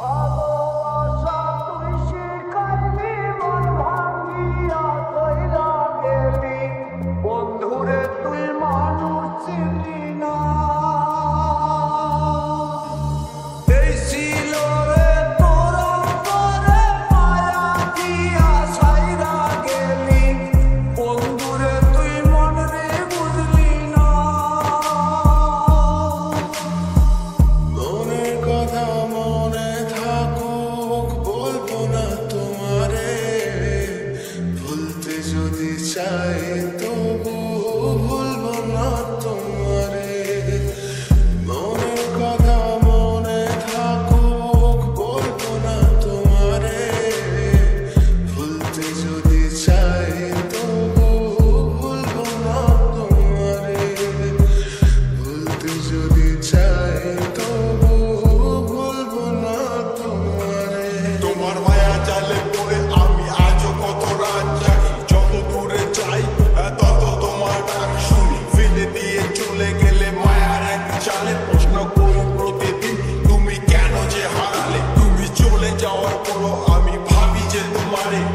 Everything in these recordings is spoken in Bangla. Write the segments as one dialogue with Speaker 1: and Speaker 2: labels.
Speaker 1: ভালোবাসা তুই শিখাইলি মন ভাঙিয়া কইরা গেলি বন্ধুরে তুই মানুষ চিনলি না এই ছিল রে তোর অন্তরে মায়া দিয়া ছাইরা গেলি বন্ধুরে তুই মন রে বুঝলি না
Speaker 2: মনের কথা মনে থাকুক বলবো না তোমারে ভুলতে যদি চাই তবু ভুলবো না তোমারে মনের কথা মনে থাকুক বলবো না তোমারে ভুলতে যদি চাই তবু ভুলবো না তোমারে ভুলতে যদি চাই তবু ভুলবো না তোমারে
Speaker 3: তোমার মায়া জালে পড়ে আমি আজও কত রাত জাগি যত দূরে যাই তত তোমার ডাক শুনি ফেলে দিয়ে চলে গেলে মায়ার এক চালে প্রশ্ন করি প্রতিদিন তুমি কেন যে হারালে তুমি চলে যাওয়ার পরও আমি ভাবি যে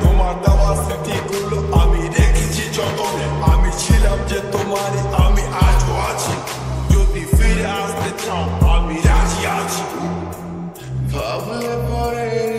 Speaker 3: তোমার দেওয়া স্মৃতিগুলো আমি রেখেছি যতনে আমি ছিলাম যে তোমারই আমি আজও আছি যদি ফিরে আসতে চাও আমি রাজি আছি
Speaker 2: ভাবলে পরে